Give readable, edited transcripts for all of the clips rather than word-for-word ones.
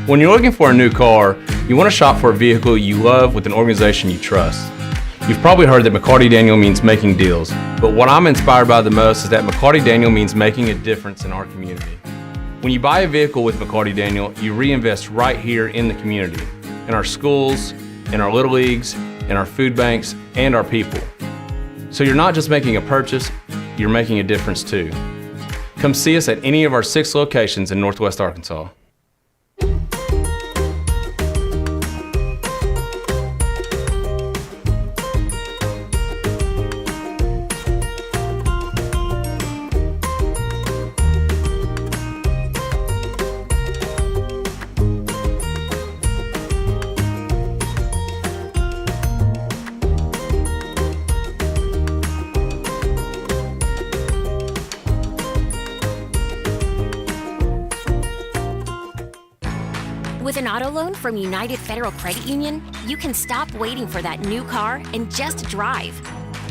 When you're looking for a new car, you want to shop for a vehicle you love with an organization you trust. You've probably heard that McCarty Daniel means making deals, but what I'm inspired by the most is that McCarty Daniel means making a difference in our community. When you buy a vehicle with McCarty Daniel, you reinvest right here in the community, in our schools, in our little leagues, in our food banks, and our people. So you're not just making a purchase, you're making a difference too. Come see us at any of our 6 locations in Northwest Arkansas. With an auto loan from United Federal Credit Union, you can stop waiting for that new car and just drive.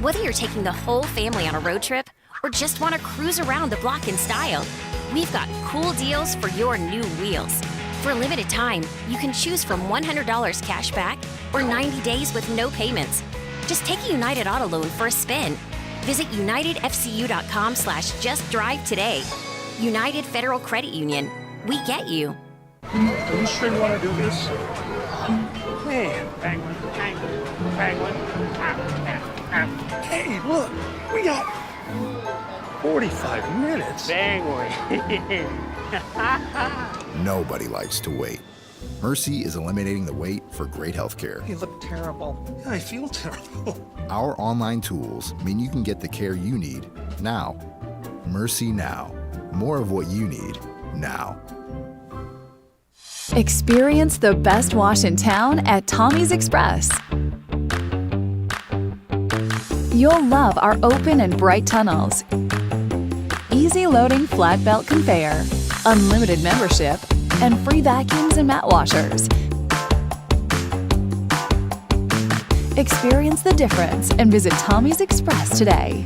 Whether you're taking the whole family on a road trip or just want to cruise around the block in style, we've got cool deals for your new wheels. For a limited time, you can choose from $100 cash back or 90 days with no payments. Just take a United auto loan for a spin. Visit unitedfcu.com/justdrive today. United Federal Credit Union. We get you. Are you sure you want to do this? Man, penguin, penguin, penguin. Hey, look, we got 45 minutes. Penguin. Nobody likes to wait. Mercy is eliminating the wait for great health care. You look terrible. Yeah, I feel terrible. Our online tools mean you can get the care you need now. Mercy Now. More of what you need now. Experience the best wash in town at Tommy's Express. You'll love our open and bright tunnels, easy loading flat belt conveyor, unlimited membership, and free vacuums and mat washers. Experience the difference and visit Tommy's Express today.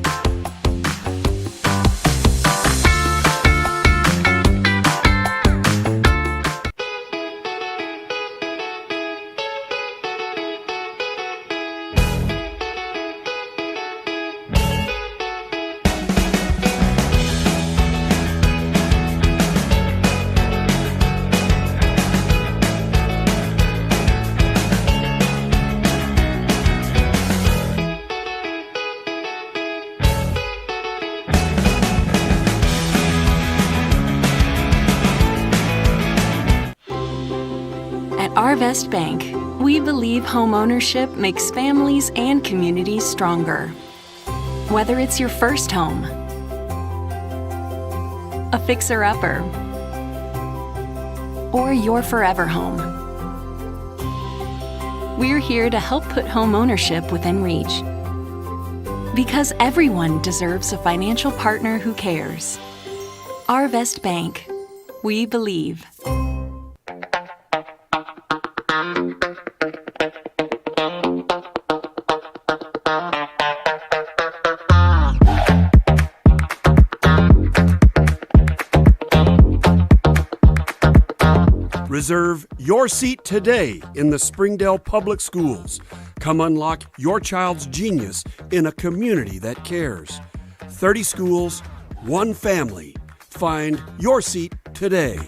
At HAR-BER Bank, we believe homeownership makes families and communities stronger. Whether it's your first home, a fixer-upper, or your forever home, we're here to help put homeownership within reach. Because everyone deserves a financial partner who cares. HAR-BER Bank, we believe. Reserve your seat today in the Springdale Public Schools. Come unlock your child's genius in a community that cares. 30 schools, one family. Find your seat today.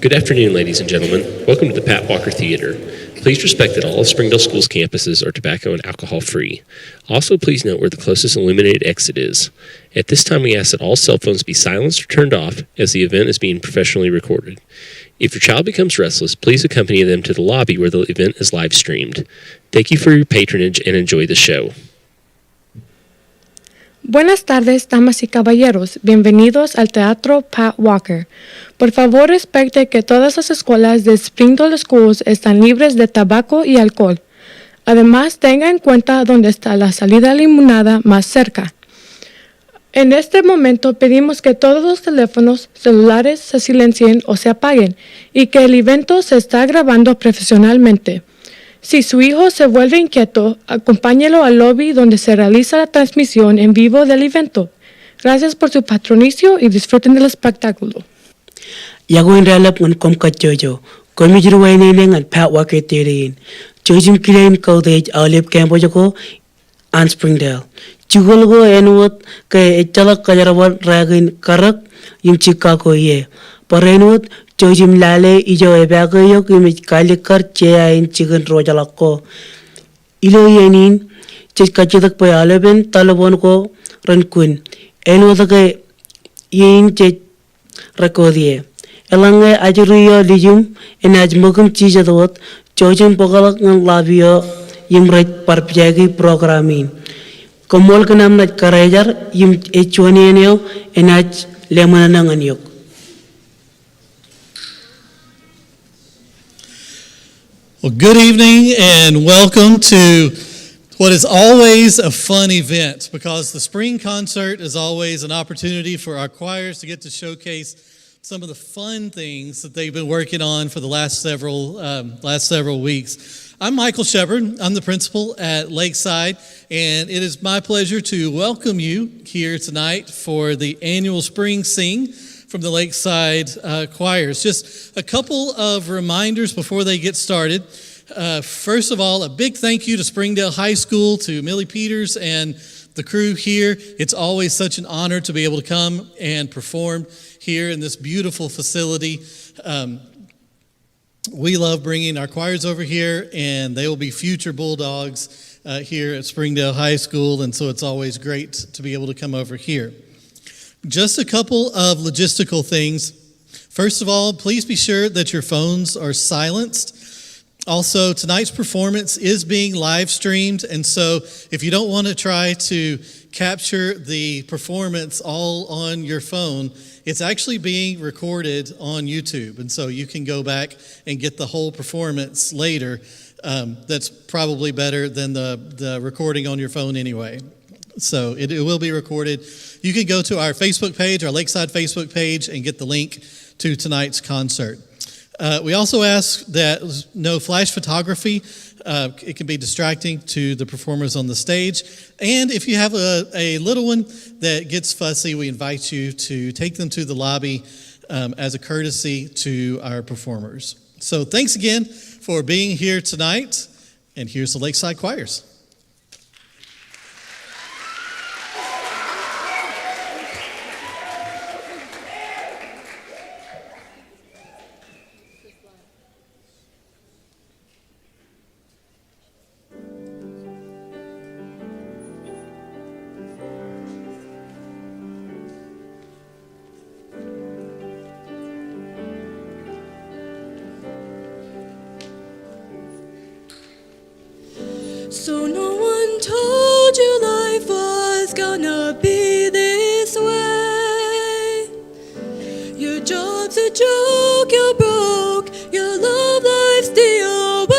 Good afternoon, ladies and gentlemen. Welcome to the Pat Walker Theater. Please respect that all of Springdale Schools campuses are tobacco and alcohol free. Also, please note where the closest illuminated exit is. At this time, we ask that all cell phones be silenced or turned off as the event is being professionally recorded. If your child becomes restless, please accompany them to the lobby where the event is live streamed. Thank you for your patronage and enjoy the show. Buenas tardes, damas y caballeros. Bienvenidos al Teatro Pat Walker. Por favor, respecte que todas las escuelas de Springdale Schools están libres de tabaco y alcohol. Además, tenga en cuenta dónde está la salida limonada más cerca. En este momento pedimos que todos los teléfonos celulares se silencien o se apaguen y que el evento se está grabando profesionalmente. Si su hijo se vuelve inquieto, acompáñelo al lobby donde se realiza la transmisión en vivo del evento. Gracias por su patronicio y disfruten del espectáculo. Yagoin ralap ngan kom ka jojo. Kon mi jiru waine ngan Pat Walker Theater. Jojim kilaim college alip campo joko an Springdale. Chugol go enwot ke echalak kajarawat ragin karak yum Chicago ye. Parenwot Jojim lale ijo ebago yok yum kalikar cheain chicken rojalako. Ilo yenin chich kachidak pa aleben talabon ko rankun. Enwot ke yin chich rakodie. Elange ajuruyo lijum en ajmugum chijadot Jojim pogalak ngan labio yimraj parpjagi programin. Komol kanam naj karajar yim echwanienyo en aj lemananangan yok. Well, good evening and welcome to what is always a fun event, because the spring concert is always an opportunity for our choirs to get to showcase some of the fun things that they've been working on for the last several weeks. I'm Michael Shepard. I'm the principal at Lakeside, and it is my pleasure to welcome you here tonight for the annual Spring Sing from the Lakeside choirs. Just a couple of reminders before they get started. First of all, a big thank you to Springdale High School, to Millie Peters and the crew here. It's always such an honor to be able to come and perform here in this beautiful facility. We love bringing our choirs over here, and they will be future Bulldogs here at Springdale High School, and so it's always great to be able to come over here. Just a couple of logistical things. First of all, please be sure that your phones are silenced. Also, tonight's performance is being live streamed, and so if you don't want to try to capture the performance all on your phone, it's actually being recorded on YouTube, and so you can go back and get the whole performance later. That's probably better than the recording on your phone anyway. So it will be recorded. You can go to our Facebook page, our Lakeside Facebook page, and get the link to tonight's concert. We also ask that no flash photography. It can be distracting to the performers on the stage. And if you have a little one that gets fussy, we invite you to take them to the lobby as a courtesy to our performers. So thanks again for being here tonight. And here's the Lakeside Choirs. So no one told you life was gonna be this way. Your job's a joke, you're broke, your love life's the away.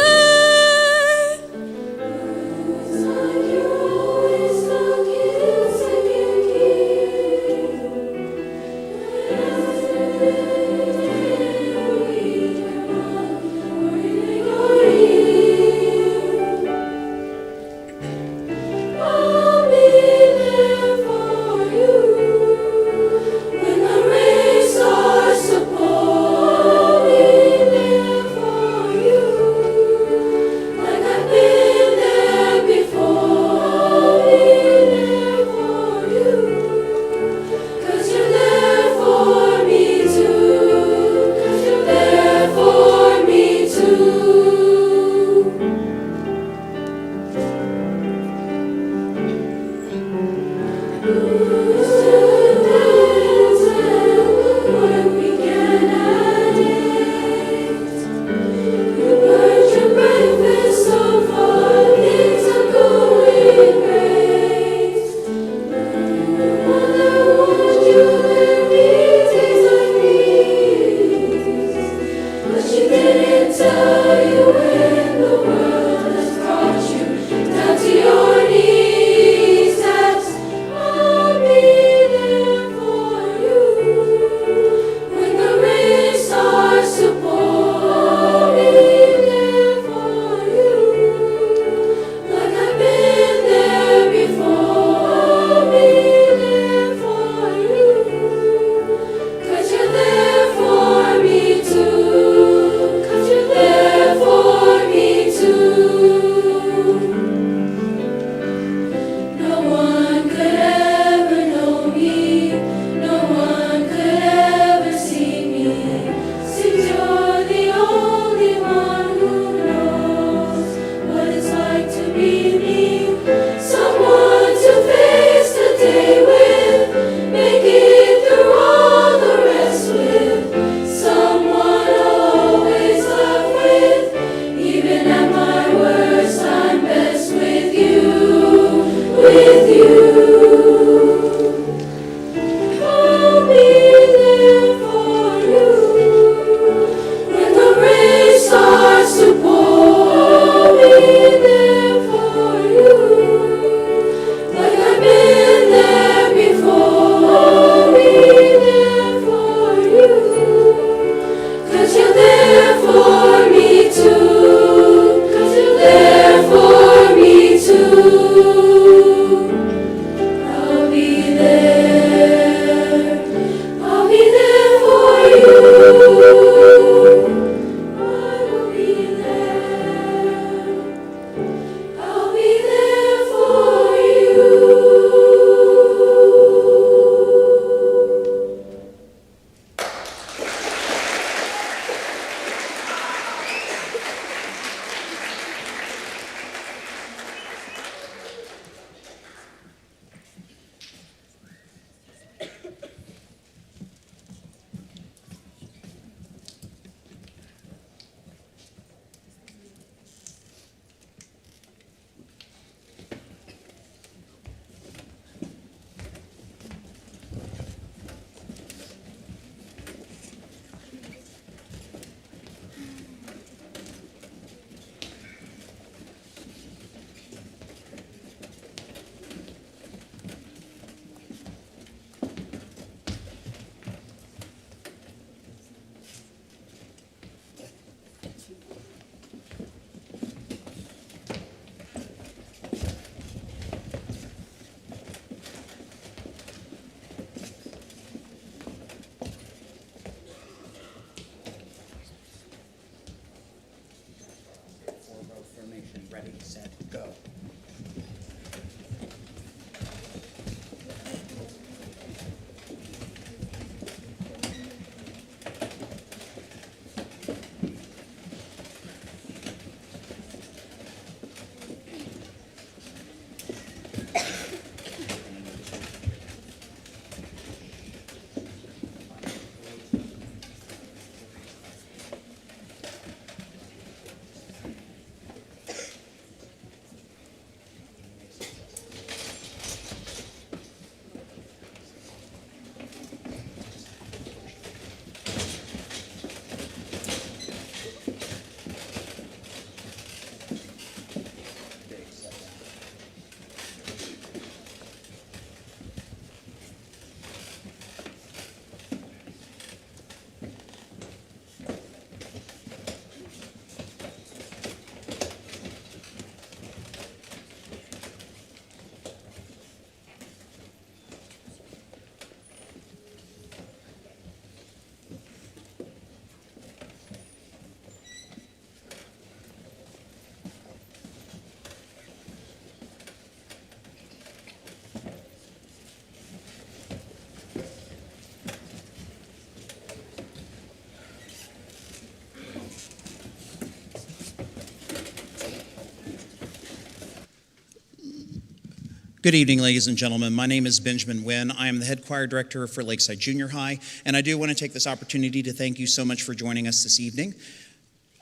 and ready, set, go. Good evening, ladies and gentlemen. My name is Benjamin Wynn. I am the head choir director for Lakeside Junior High, and I do want to take this opportunity to thank you so much for joining us this evening.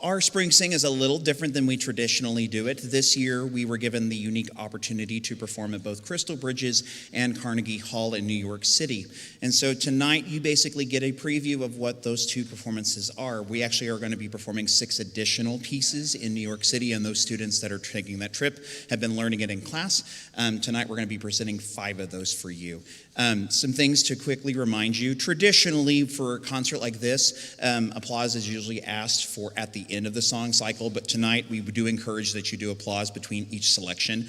Our Spring Sing is a little different than we traditionally do it. This year, we were given the unique opportunity to perform at both Crystal Bridges and Carnegie Hall in New York City. And so tonight, you basically get a preview of what those two performances are. We actually are going to be performing 6 additional pieces in New York City, and those students that are taking that trip have been learning it in class. Tonight, we're going to be presenting 5 of those for you. Some things to quickly remind you. Traditionally, for a concert like this, applause is usually asked for at the end of the song cycle, but tonight we do encourage that you do applause between each selection.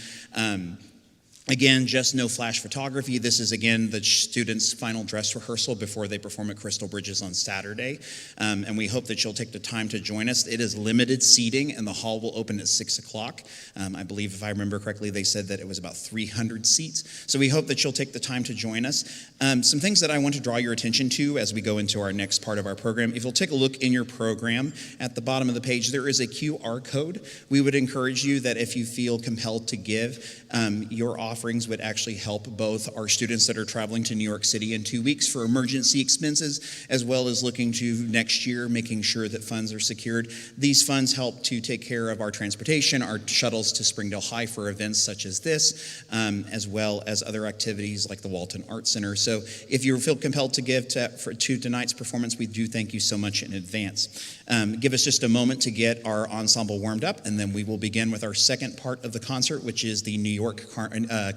Again, just no flash photography. This is, again, the students' final dress rehearsal before they perform at Crystal Bridges on Saturday. And we hope that you'll take the time to join us. It is limited seating, and the hall will open at 6 o'clock. I believe, if I remember correctly, they said that it was about 300 seats. So we hope that you'll take the time to join us. Some things that I want to draw your attention to as we go into our next part of our program. If you'll take a look in your program, at the bottom of the page, there is a QR code. We would encourage you that if you feel compelled to give, your offerings would actually help both our students that are traveling to New York City in 2 weeks for emergency expenses, as well as looking to next year, making sure that funds are secured. These funds help to take care of our transportation, our shuttles to Springdale High for events such as this, as well as other activities like the Walton Arts Center. So if you feel compelled to give to tonight's performance, we do thank you so much in advance. Give us just a moment to get our ensemble warmed up, and then we will begin with our second part of the concert, which is the New York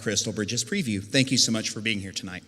Crystal Bridges preview. Thank you so much for being here tonight.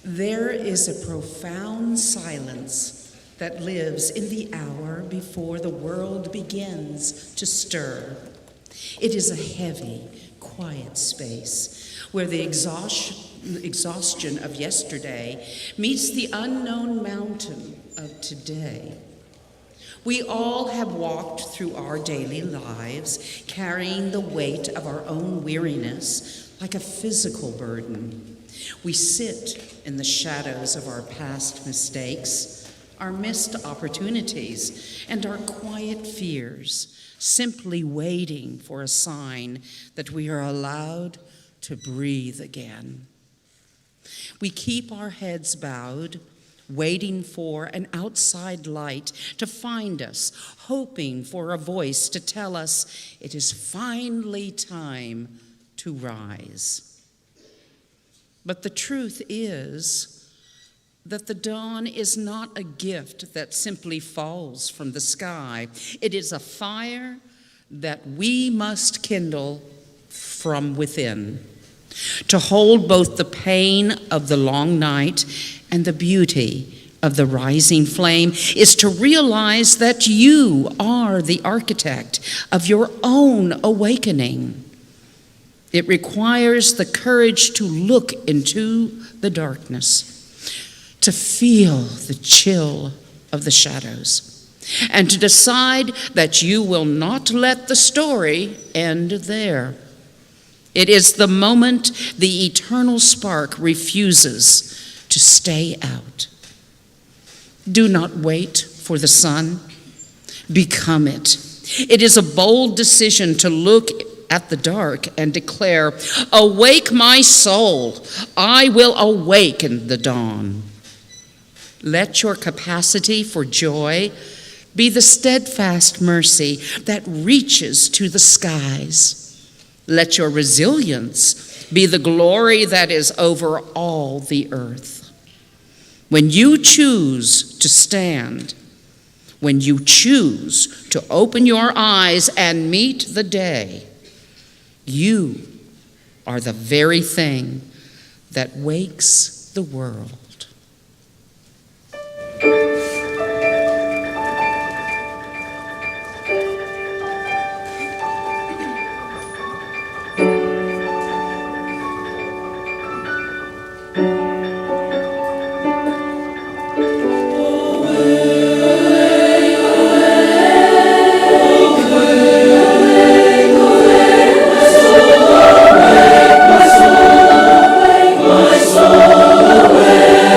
There is a profound silence that lives in the hour before the world begins to stir. It is a heavy, quiet space where the exhaustion of yesterday meets the unknown mountain of today. We all have walked through our daily lives carrying the weight of our own weariness like a physical burden. We sit in the shadows of our past mistakes, our missed opportunities, and our quiet fears, simply waiting for a sign that we are allowed to breathe again. We keep our heads bowed, waiting for an outside light to find us, hoping for a voice to tell us it is finally time to rise. But the truth is that the dawn is not a gift that simply falls from the sky. It is a fire that we must kindle from within. To hold both the pain of the long night and the beauty of the rising flame is to realize that you are the architect of your own awakening. It requires the courage to look into the darkness, to feel the chill of the shadows, and to decide that you will not let the story end there. It is the moment the eternal spark refuses to stay out. Do not wait for the sun. Become it. It is a bold decision to look at the dark and declare, "Awake, my soul, I will awaken the dawn." Let your capacity for joy be the steadfast mercy that reaches to the skies. Let your resilience be the glory that is over all the earth. When you choose to stand, when you choose to open your eyes and meet the day, you are the very thing that wakes the world. My soul awake.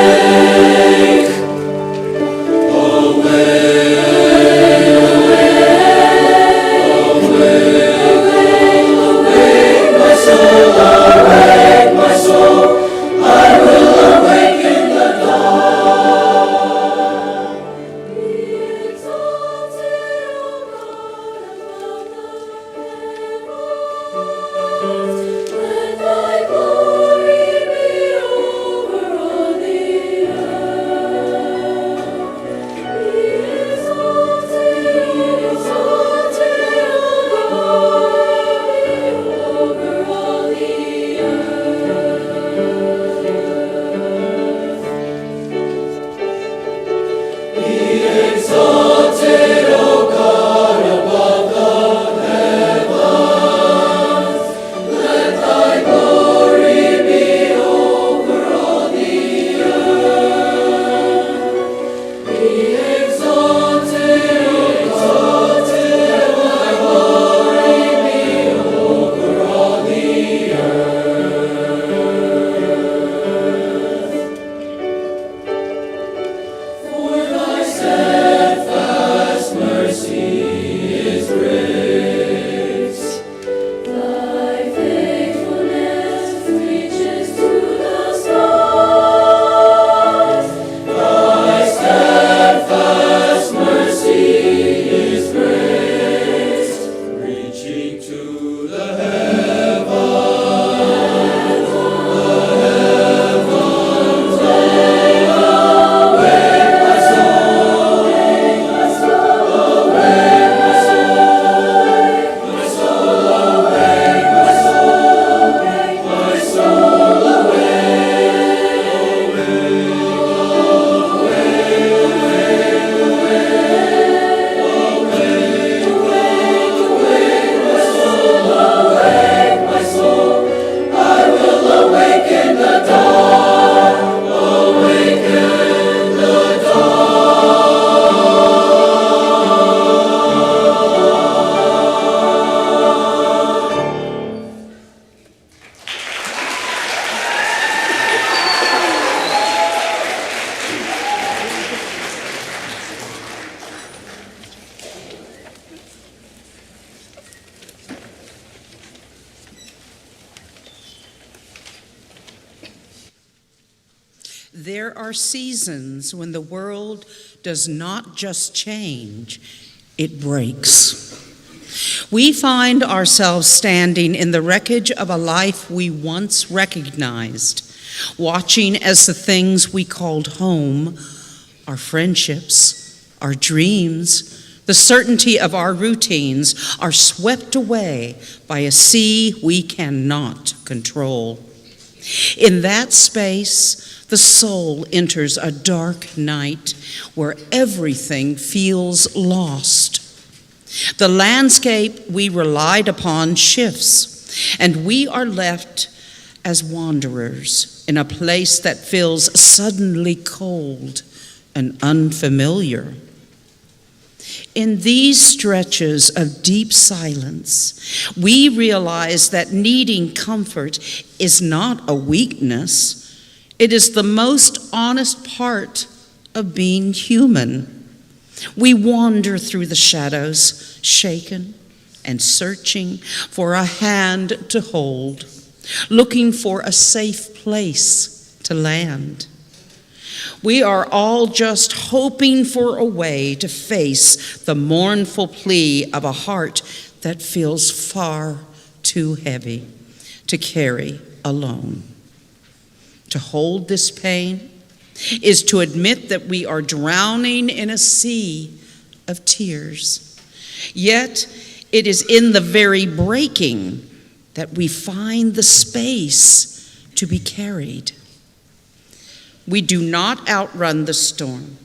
There are seasons when the world does not just change, it breaks. We find ourselves standing in the wreckage of a life we once recognized, watching as the things we called home, our friendships, our dreams, the certainty of our routines, are swept away by a sea we cannot control. In that space, the soul enters a dark night where everything feels lost. The landscape we relied upon shifts, and we are left as wanderers in a place that feels suddenly cold and unfamiliar. In these stretches of deep silence, we realize that needing comfort is not a weakness. It is the most honest part of being human. We wander through the shadows, shaken and searching for a hand to hold, looking for a safe place to land. We are all just hoping for a way to face the mournful plea of a heart that feels far too heavy to carry alone. To hold this pain is to admit that we are drowning in a sea of tears. Yet it is in the very breaking that we find the space to be carried. We do not outrun the storm.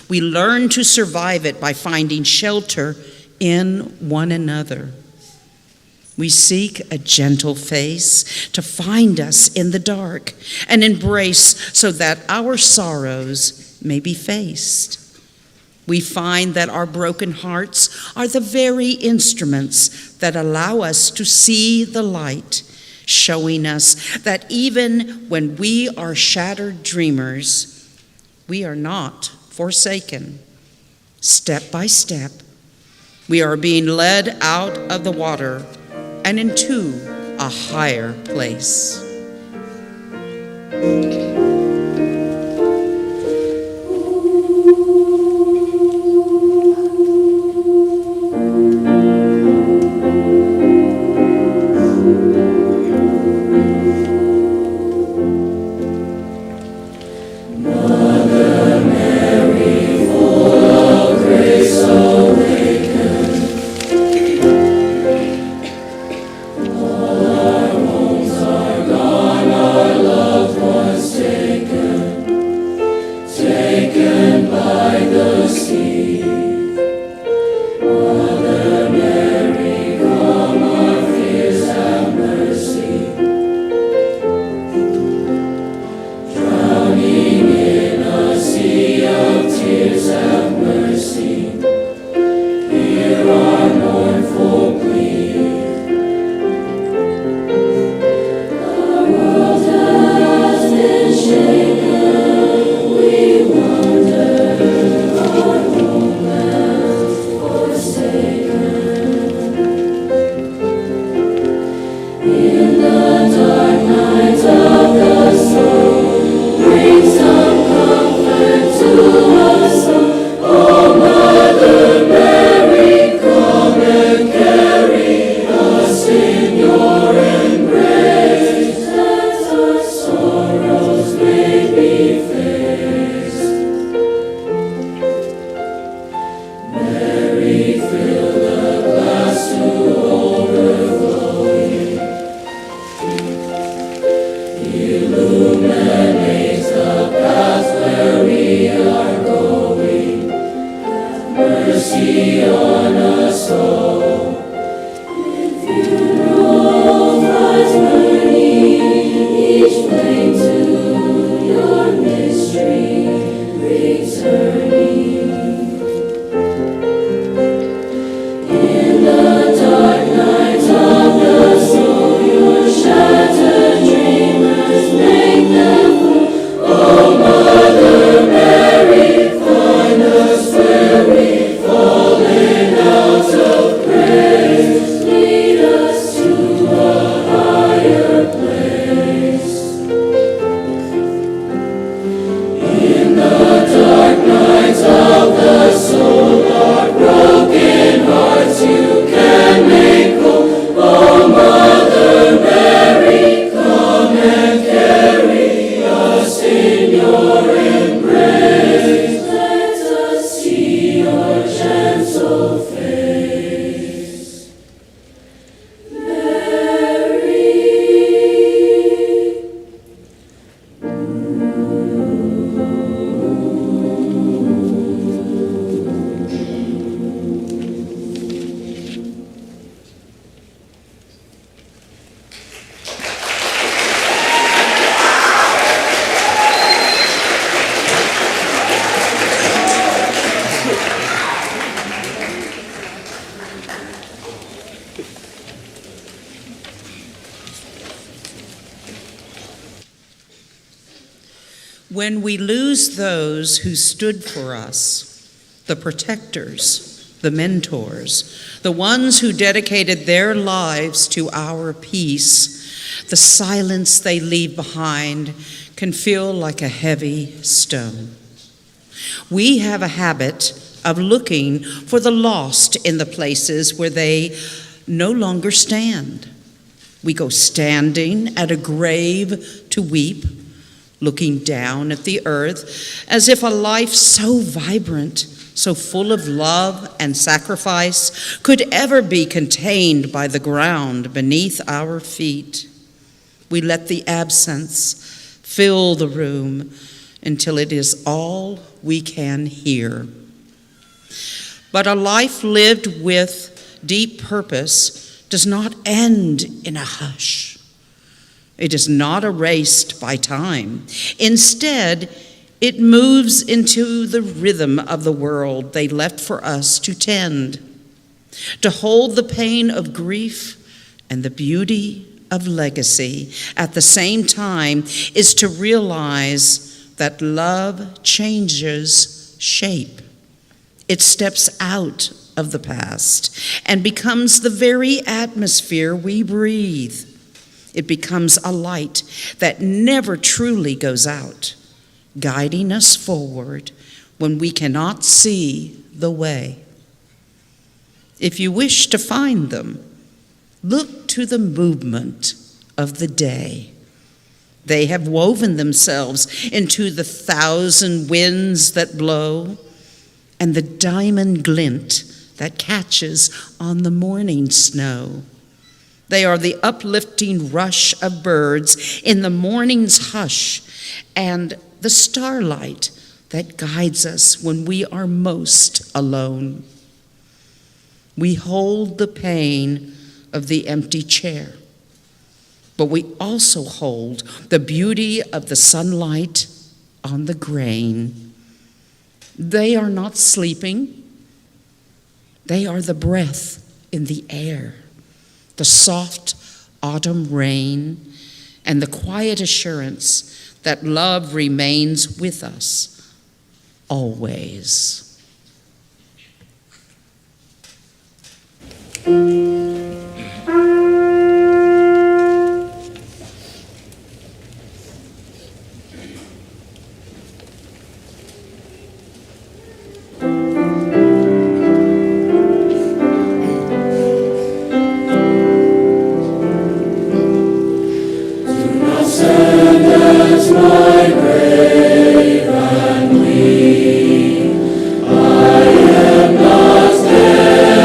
We learn to survive it by finding shelter in one another. We seek a gentle face to find us in the dark and embrace so that our sorrows may be faced. We find that our broken hearts are the very instruments that allow us to see the light, showing us that even when we are shattered dreamers, we are not forsaken. Step by step, we are being led out of the water and into a higher place. Lead us to a higher place. When we lose those who stood for us, the protectors, the mentors, the ones who dedicated their lives to our peace, the silence they leave behind can feel like a heavy stone. We have a habit of looking for the lost in the places where they no longer stand. We go standing at a grave to weep, looking down at the earth as if a life so vibrant, so full of love and sacrifice, could ever be contained by the ground beneath our feet. We let the absence fill the room until it is all we can hear. But a life lived with deep purpose does not end in a hush. It is not erased by time. Instead, it moves into the rhythm of the world they left for us to tend. To hold the pain of grief and the beauty of legacy at the same time is to realize that love changes shape. It steps out of the past and becomes the very atmosphere we breathe. It becomes a light that never truly goes out, guiding us forward when we cannot see the way. If you wish to find them, look to the movement of the day. They have woven themselves into the thousand winds that blow and the diamond glint that catches on the morning snow. They are the uplifting rush of birds in the morning's hush and the starlight that guides us when we are most alone. We hold the pain of the empty chair, but we also hold the beauty of the sunlight on the grain. They are not sleeping. They are the breath in the air, the soft autumn rain, and the quiet assurance that love remains with us always. I am not there.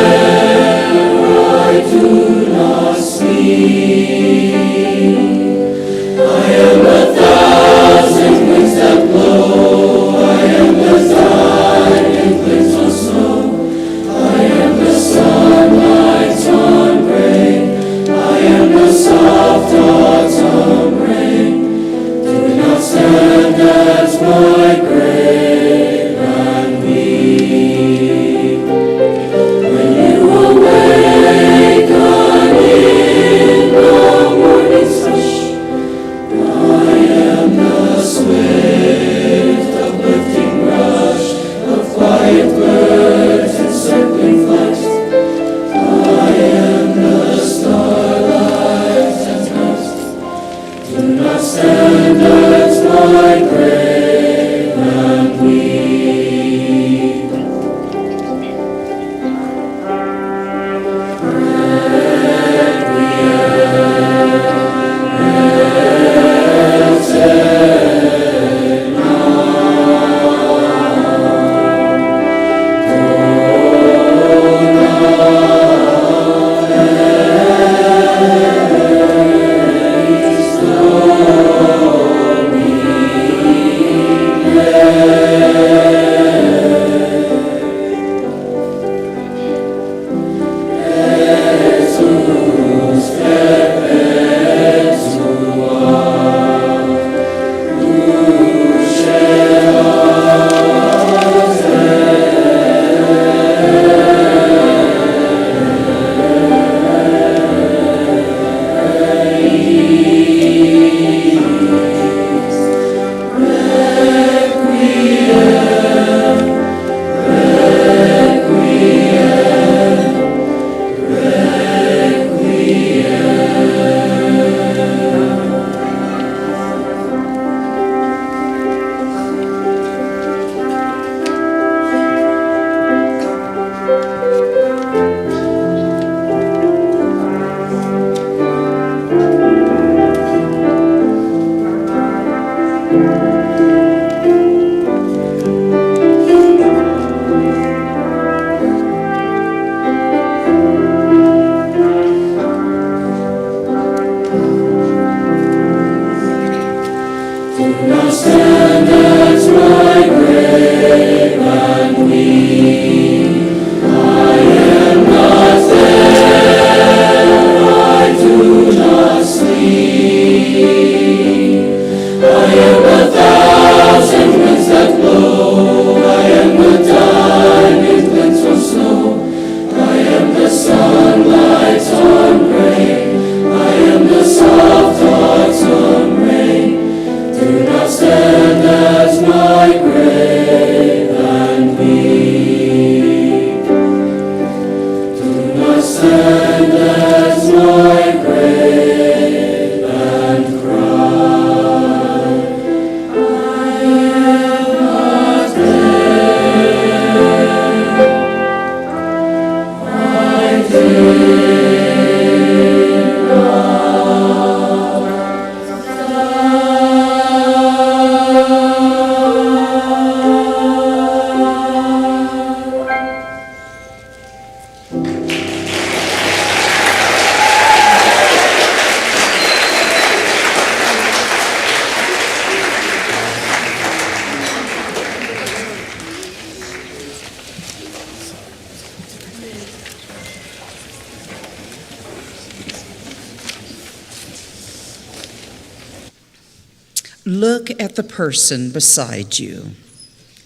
Look at the person beside you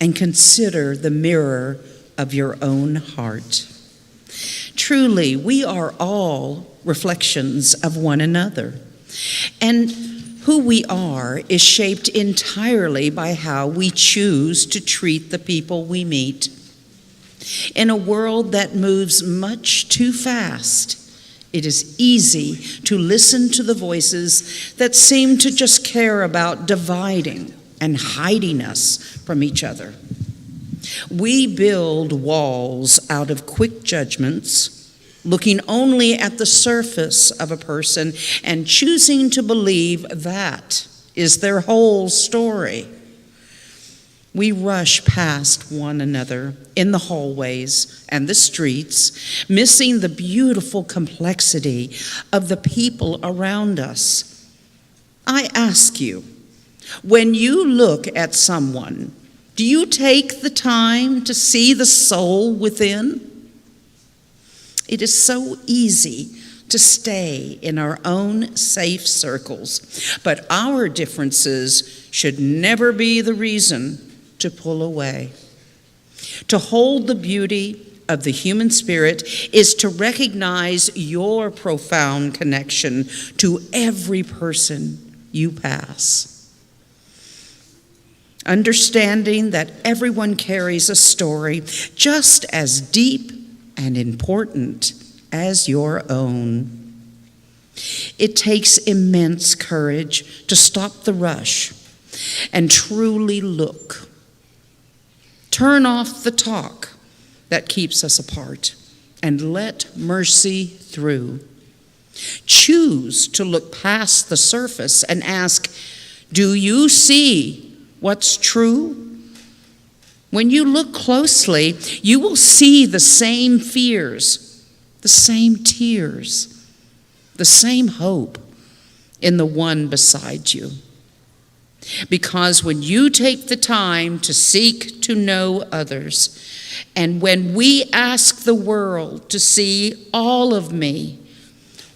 and consider the mirror of your own heart. Truly, we are all reflections of one another, and who we are is shaped entirely by how we choose to treat the people we meet. In a world that moves much too fast, it is easy to listen to the voices that seem to just care about dividing and hiding us from each other. We build walls out of quick judgments, looking only at the surface of a person and choosing to believe that is their whole story. We rush past one another in the hallways and the streets, missing the beautiful complexity of the people around us. I ask you, when you look at someone, do you take the time to see the soul within? It is so easy to stay in our own safe circles, but our differences should never be the reason to pull away. To hold the beauty of the human spirit is to recognize your profound connection to every person you pass. Understanding that everyone carries a story just as deep and important as your own. It takes immense courage to stop the rush and truly look. Turn off the talk that keeps us apart and let mercy through. Choose to look past the surface and ask, do you see what's true? When you look closely, you will see the same fears, the same tears, the same hope in the one beside you. Because when you take the time to seek to know others, and when we ask the world to see all of me,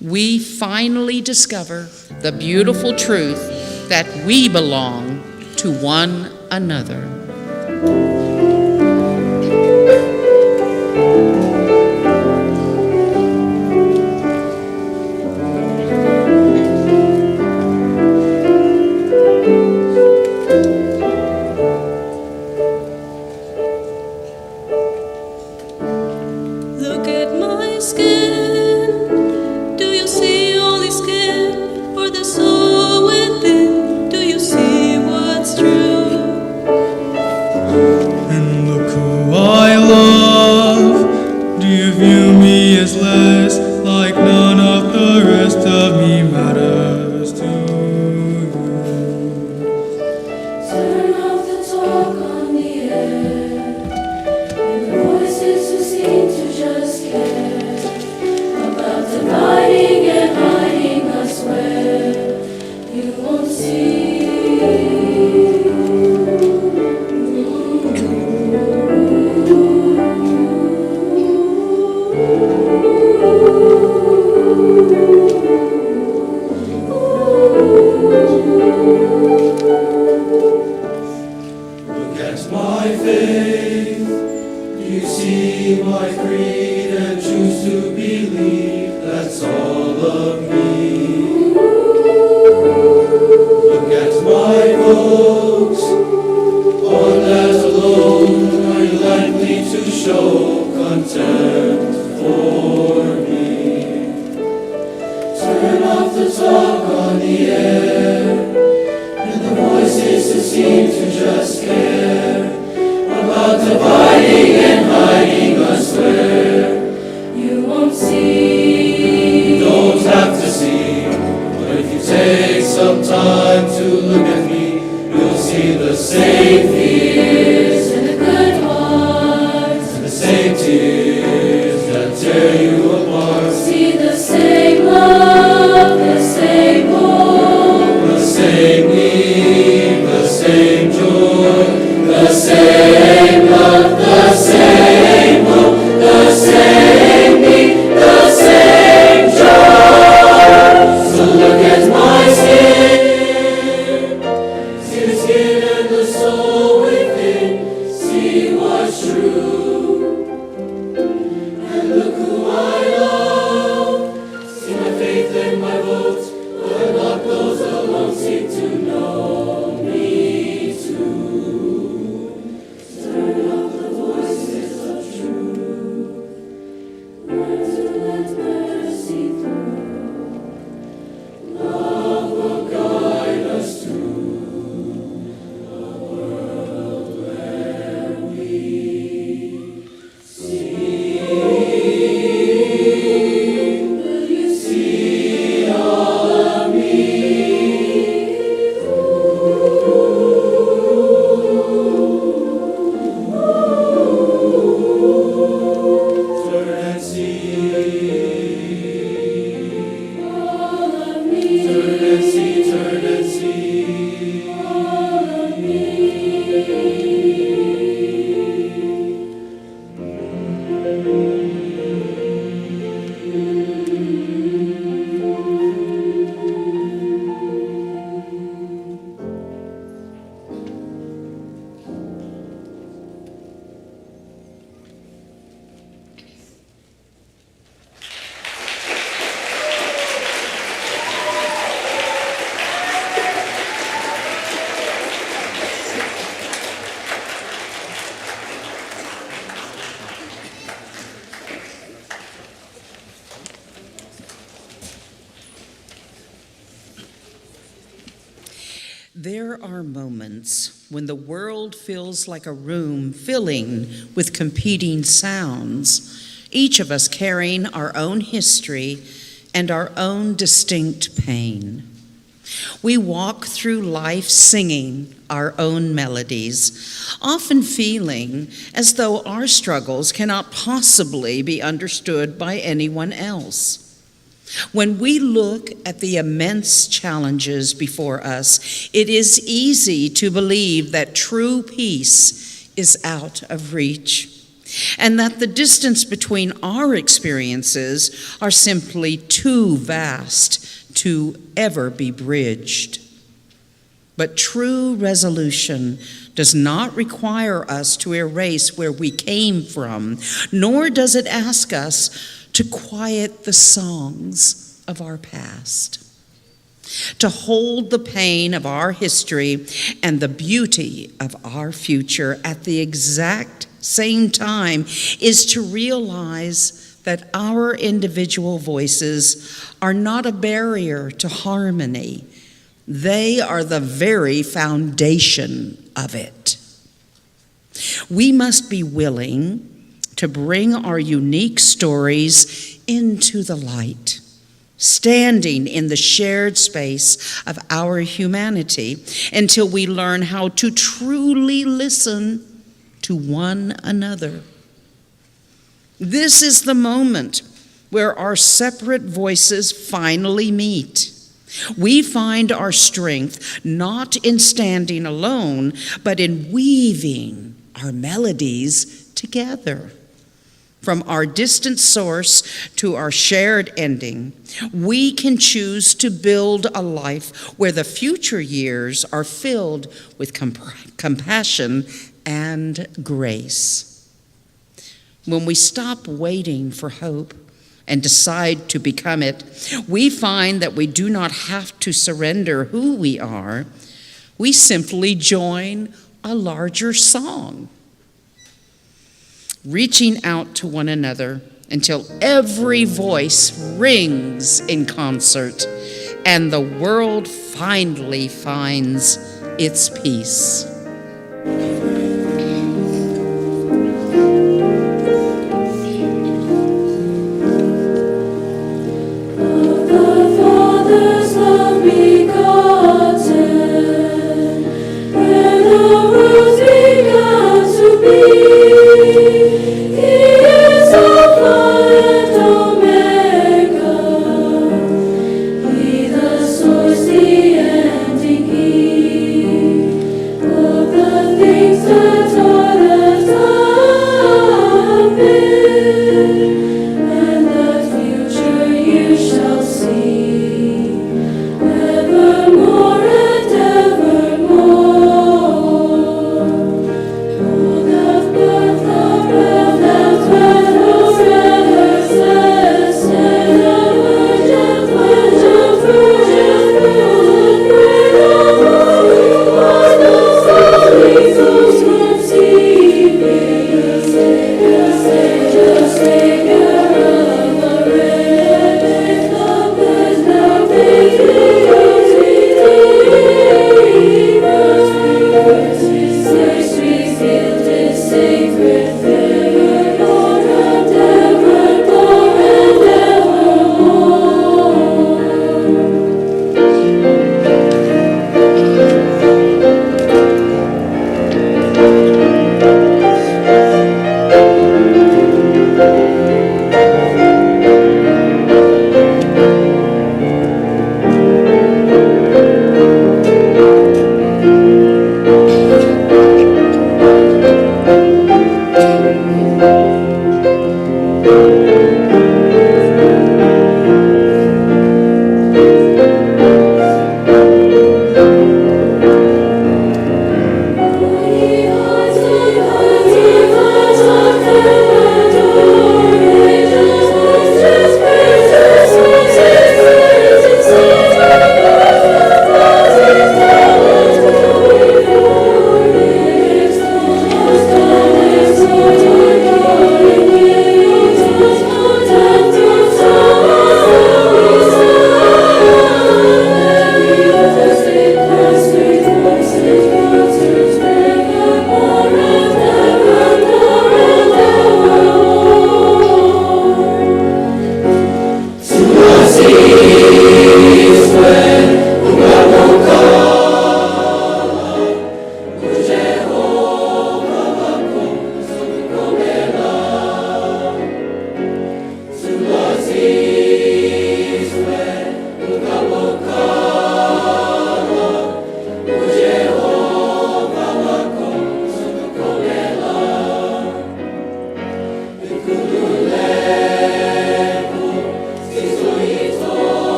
we finally discover the beautiful truth that we belong to one another. Look at my skin. Do you see only skin? Or the soul within? Do you see what's true? There are moments when the world feels like a room filling with competing sounds, each of us carrying our own history and our own distinct pain. We walk through life singing our own melodies, often feeling as though our struggles cannot possibly be understood by anyone else. When we look at the immense challenges before us, it is easy to believe that true peace is out of reach, and that the distance between our experiences are simply too vast to ever be bridged. But true resolution does not require us to erase where we came from, nor does it ask us to quiet the songs of our past. To hold the pain of our history and the beauty of our future at the exact same time is to realize that our individual voices are not a barrier to harmony. They are the very foundation of it. We must be willing to bring our unique stories into the light, standing in the shared space of our humanity until we learn how to truly listen to one another. This is the moment where our separate voices finally meet, We find our strength not in standing alone, but in weaving our melodies together. From our distant source to our shared ending, we can choose to build a life where the future years are filled with compassion and grace. When we stop waiting for hope and decide to become it, we find that we do not have to surrender who we are. We simply join a larger song, reaching out to one another until every voice rings in concert and the world finally finds its peace. Evermore and evermore.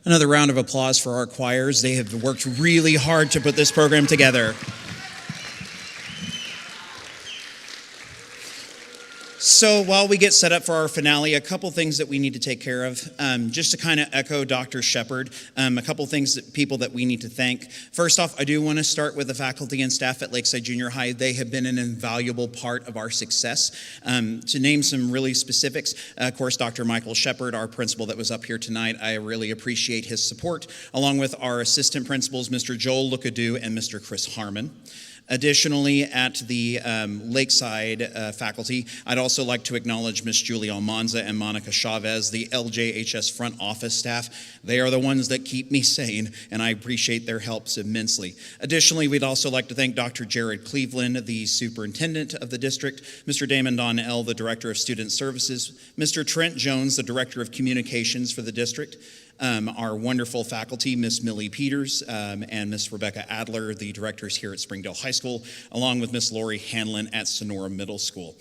Another round of applause for our choirs. They have worked really hard to put this program together. So while we get set up for our finale, a couple things that we need to take care of. Just to kind of echo Dr. Shepard, a couple things people that we need to thank. First off, I do want to start with the faculty and staff at Lakeside Junior High. They have been an invaluable part of our success. To name some really specifics, of course, Dr. Michael Shepard, our principal that was up here tonight, I really appreciate his support, along with our assistant principals, Mr. Joel Lookadoo and Mr. Chris Harmon. Additionally, at the Lakeside faculty, I'd also like to acknowledge Ms. Julie Almanza and Monica Chavez, the LJHS front office staff. They are the ones that keep me sane, and I appreciate their helps immensely. Additionally, we'd also like to thank Dr. Jared Cleveland, the superintendent of the district, Mr. Damon Donnell, the director of student services, Mr. Trent Jones, the director of communications for the district, our wonderful faculty, Miss Millie Peters and Miss Rebecca Adler, the directors here at Springdale High School, along with Miss Lori Hanlon at Sonora Middle School.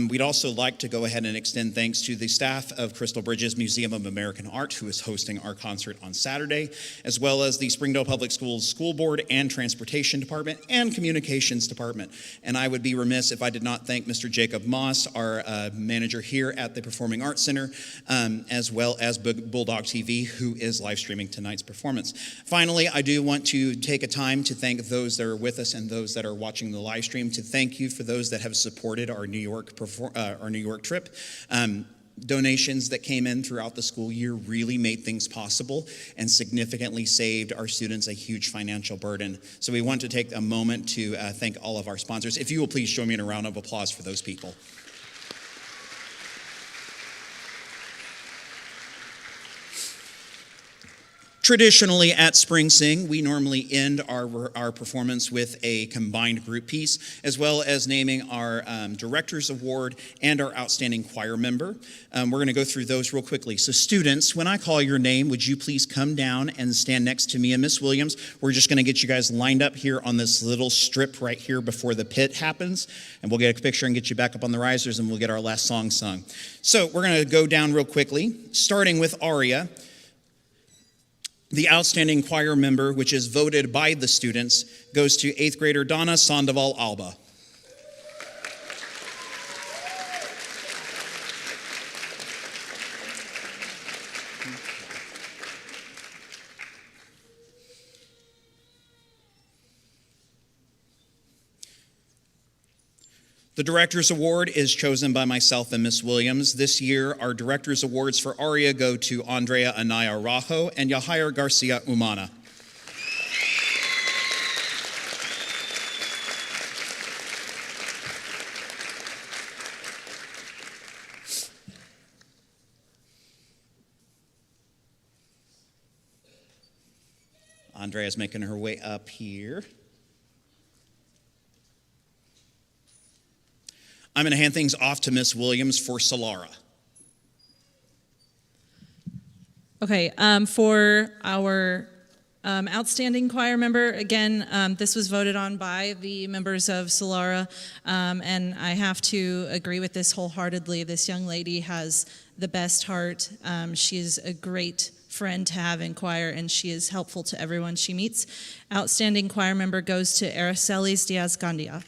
We'd also like to go ahead and extend thanks to the staff of Crystal Bridges Museum of American Art, who is hosting our concert on Saturday, as well as the Springdale Public Schools School Board and Transportation Department and Communications Department. And I would be remiss if I did not thank Mr. Jacob Moss, our manager here at the Performing Arts Center, as well as Bulldog TV, who is live streaming tonight's performance. Finally, I do want to take a time to thank those that are with us and those that are watching the live stream, to thank you for those that have supported our New York trip. Donations that came in throughout the school year really made things possible and significantly saved our students a huge financial burden. So we want to take a moment to thank all of our sponsors. If you will please join me in a round of applause for those people. Traditionally at Spring Sing, we normally end our performance with a combined group piece, as well as naming our Director's Award and our Outstanding Choir Member. We're going to go through those real quickly. So students, when I call your name, would you please come down and stand next to me and Miss Williams? We're just going to get you guys lined up here on this little strip right here before the pit happens, and we'll get a picture and get you back up on the risers, and we'll get our last song sung. So we're going to go down real quickly, starting with aria. The Outstanding Choir Member, which is voted by the students, goes to 8th grader Donna Sandoval Alba. The Director's Award is chosen by myself and Miss Williams. This year, our Director's Awards for aria go to Andrea Anaya Rajo and Yahair Garcia Umana. Andrea's making her way up here. I'm going to hand things off to Miss Williams for Solara. Okay, for our outstanding choir member, again, this was voted on by the members of Solara, and I have to agree with this wholeheartedly. This young lady has the best heart. She is a great friend to have in choir, and she is helpful to everyone she meets. Outstanding choir member goes to Aracelis Diaz-Gandia.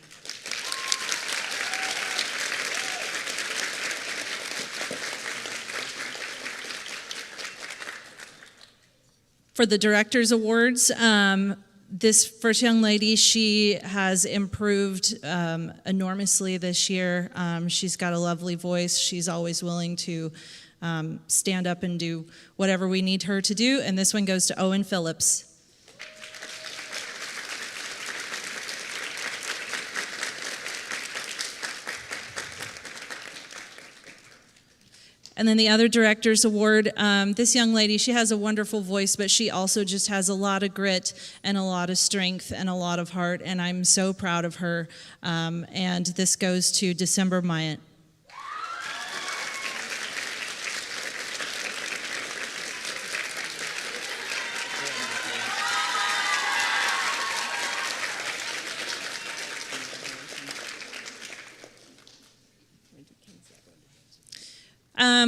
For the Director's Awards, this first young lady, she has improved enormously this year. She's got a lovely voice. She's always willing to stand up and do whatever we need her to do. And this one goes to Owen Phillips. And then the other Director's Award, this young lady, she has a wonderful voice, but she also just has a lot of grit and a lot of strength and a lot of heart, and I'm so proud of her. And this goes to December Myatt.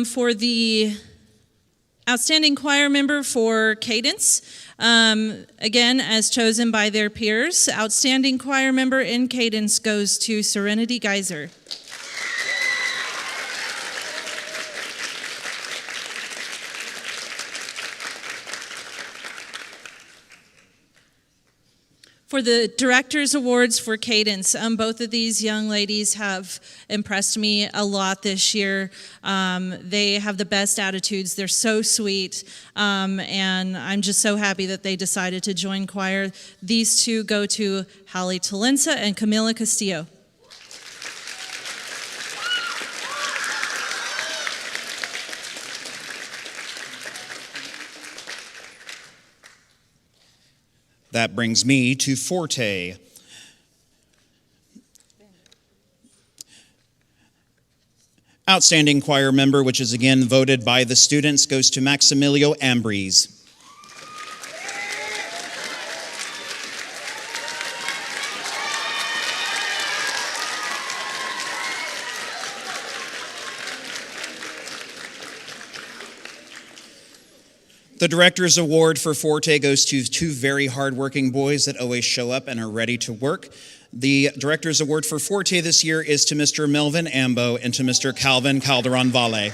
For the Outstanding Choir Member for Cadence, again, as chosen by their peers, Outstanding Choir Member in Cadence goes to Serenity Geyser. For the Director's Awards for Cadence, both of these young ladies have impressed me a lot this year. They have the best attitudes. They're so sweet, and I'm just so happy that they decided to join choir. These two go to Hallie Talensa and Camila Castillo. That brings me to Forte. Outstanding Choir Member, which is again voted by the students, goes to Maximilio Ambrose. The Director's Award for Forte goes to two very hardworking boys that always show up and are ready to work. The Director's Award for Forte this year is to Mr. Melvin Ambo and to Mr. Calvin Calderon Valle.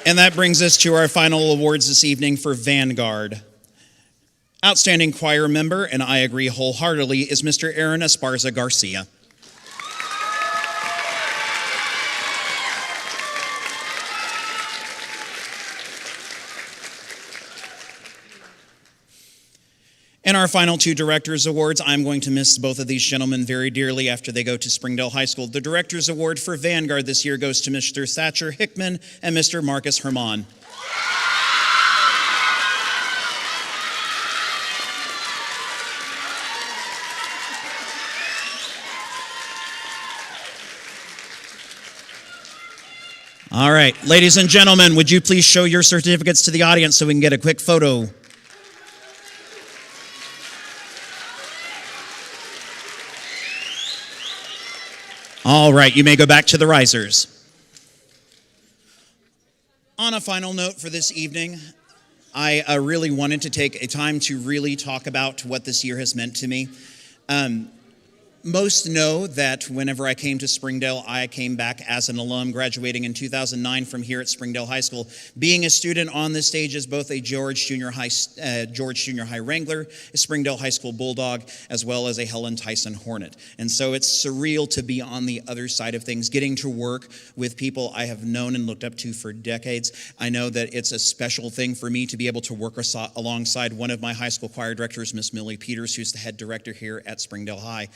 And that brings us to our final awards this evening for Vanguard. Outstanding Choir Member, and I agree wholeheartedly, is Mr. Aaron Esparza Garcia. In our final two Directors Awards, I'm going to miss both of these gentlemen very dearly after they go to Springdale High School. The Directors Award for Vanguard this year goes to Mr. Thatcher Hickman and Mr. Marcus Herman. All right, ladies and gentlemen, would you please show your certificates to the audience so we can get a quick photo? All right, you may go back to the risers. On a final note for this evening, I really wanted to take a time to really talk about what this year has meant to me. Most know that whenever I came to Springdale, I came back as an alum, graduating in 2009 from here at Springdale High School, being a student on this stage as both a George Junior High Wrangler, a Springdale High School Bulldog, as well as a Helen Tyson Hornet. And so it's surreal to be on the other side of things, getting to work with people I have known and looked up to for decades. I know that it's a special thing for me to be able to work alongside one of my high school choir directors, Miss Millie Peters, who's the head director here at Springdale High.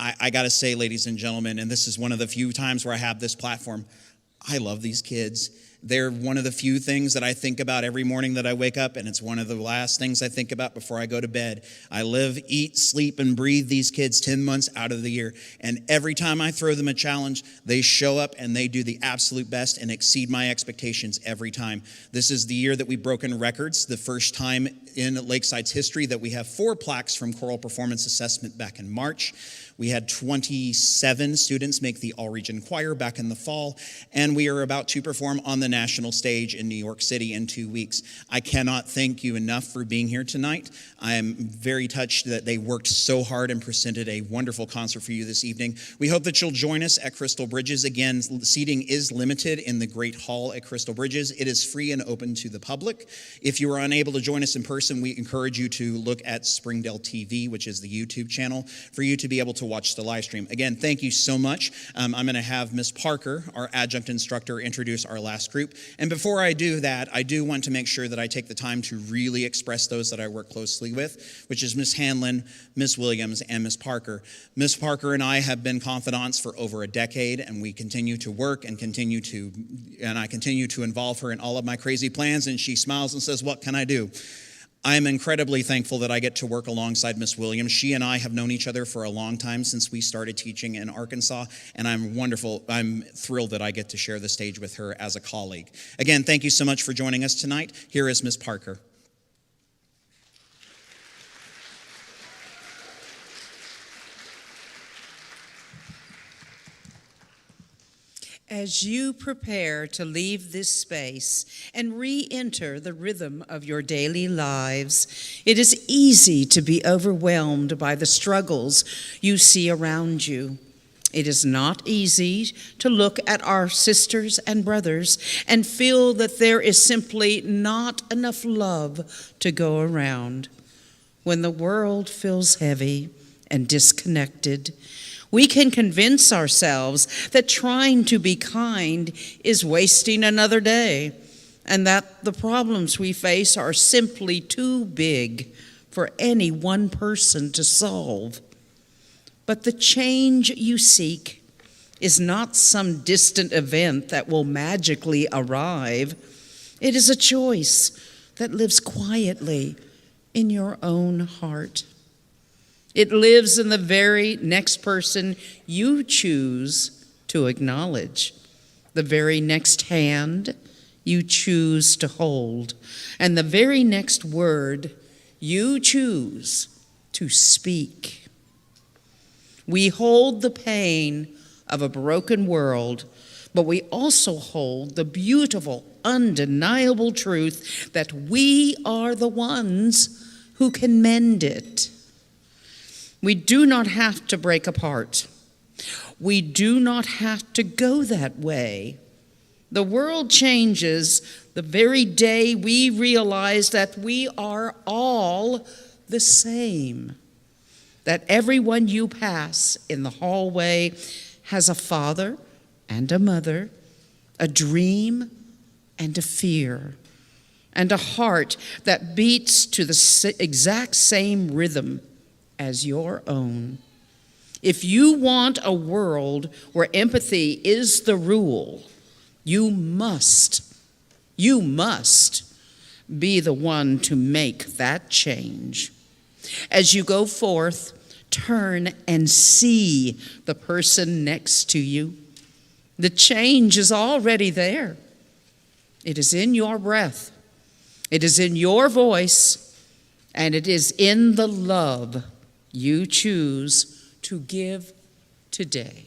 I got to say, ladies and gentlemen, and this is one of the few times where I have this platform, I love these kids. They're one of the few things that I think about every morning that I wake up, and it's one of the last things I think about before I go to bed. I live, eat, sleep, and breathe these kids 10 months out of the year, and every time I throw them a challenge, they show up and they do the absolute best and exceed my expectations every time. This is the year that we've broken records, the first time in Lakeside's history that we have 4 plaques from Choral Performance Assessment back in March. We had 27 students make the all-region choir back in the fall, and we are about to perform on the national stage in New York City in 2 weeks. I cannot thank you enough for being here tonight. I am very touched that they worked so hard and presented a wonderful concert for you this evening. We hope that you'll join us at Crystal Bridges. Again, seating is limited in the Great Hall at Crystal Bridges. It is free and open to the public. If you are unable to join us in person, we encourage you to look at Springdale TV, which is the YouTube channel, for you to be able to watch the live stream. Again, thank you so much. I'm going to have Ms. Parker, our adjunct instructor, introduce our last group. And before I do that, I do want to make sure that I take the time to really express those that I work closely with, which is Ms. Hanlon, Ms. Williams, and Ms. Parker. Ms. Parker and I have been confidants for over a decade, and we continue to work and I continue to involve her in all of my crazy plans, and she smiles and says, "What can I do?" I'm incredibly thankful that I get to work alongside Miss Williams. She and I have known each other for a long time since we started teaching in Arkansas, and I'm thrilled that I get to share the stage with her as a colleague. Again, thank you so much for joining us tonight. Here is Miss Parker. As you prepare to leave this space and re-enter the rhythm of your daily lives, it is easy to be overwhelmed by the struggles you see around you. It is not easy to look at our sisters and brothers and feel that there is simply not enough love to go around. When the world feels heavy and disconnected, we can convince ourselves that trying to be kind is wasting another day, and that the problems we face are simply too big for any one person to solve. But the change you seek is not some distant event that will magically arrive. It is a choice that lives quietly in your own heart. It lives in the very next person you choose to acknowledge, the very next hand you choose to hold, and the very next word you choose to speak. We hold the pain of a broken world, but we also hold the beautiful, undeniable truth that we are the ones who can mend it. We do not have to break apart. We do not have to go that way. The world changes the very day we realize that we are all the same, that everyone you pass in the hallway has a father and a mother, a dream and a fear, and a heart that beats to the exact same rhythm as your own. If you want a world where empathy is the rule, you must be the one to make that change. As you go forth, turn and see the person next to you. The change is already there. It is in your breath. It is in your voice, and it is in the love you choose to give today.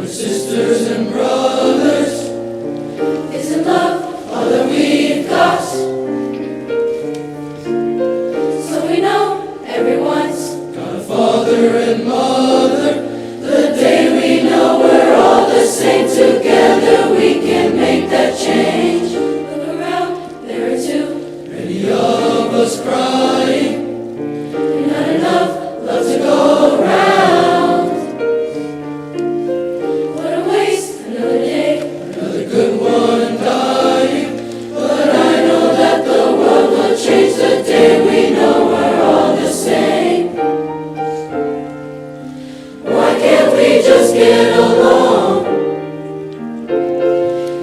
Sisters and brothers, isn't love all that we've got? So we know everyone's got a father and mother. The day we know we're all the same, together we can make that change. Look around, there are too many of us crying, and not enough love to go around. Good one dying, but I know that the world will change the day we know we're all the same. Why can't we just get along?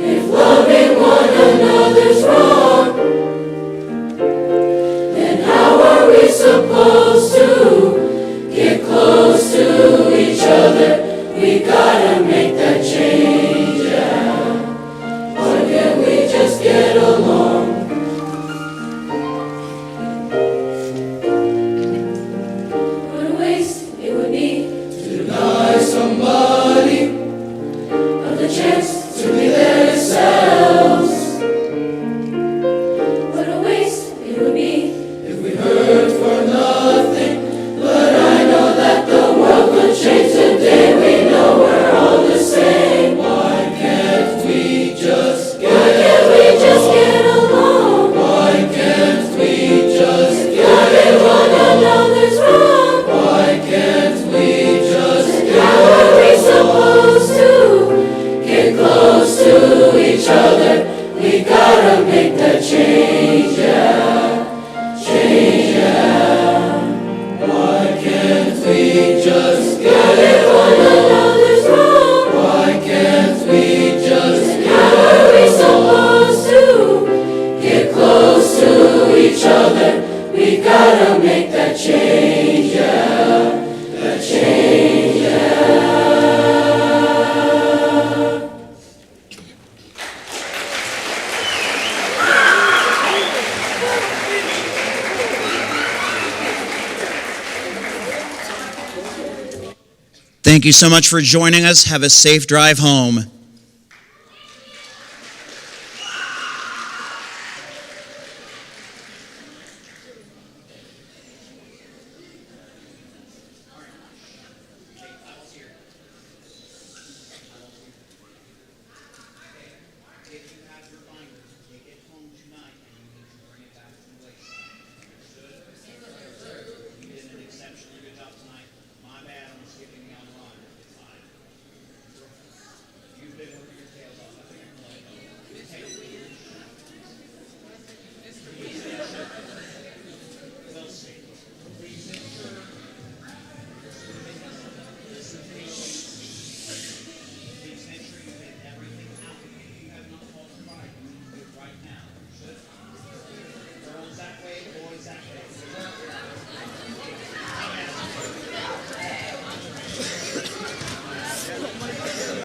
If loving one another's wrong, then how are we supposed to get close to each other? We gotta make that change. Just get along. What a waste it would be to deny somebody of the chance to be themselves. What a waste it would be if we hurt for nothing. But I know that the world will change the day we know we're all the same. Why can't we just get along? Why can't we just get one another's wrong? Why can't we just get how are we supposed to get close to each other? We gotta make that change, yeah. Change, yeah. Why can't we just get one another's wrong? Why can't we just how are we supposed to get close to each other? We gotta make that change, yeah. That change, yeah. Thank you so much for joining us. Have a safe drive home.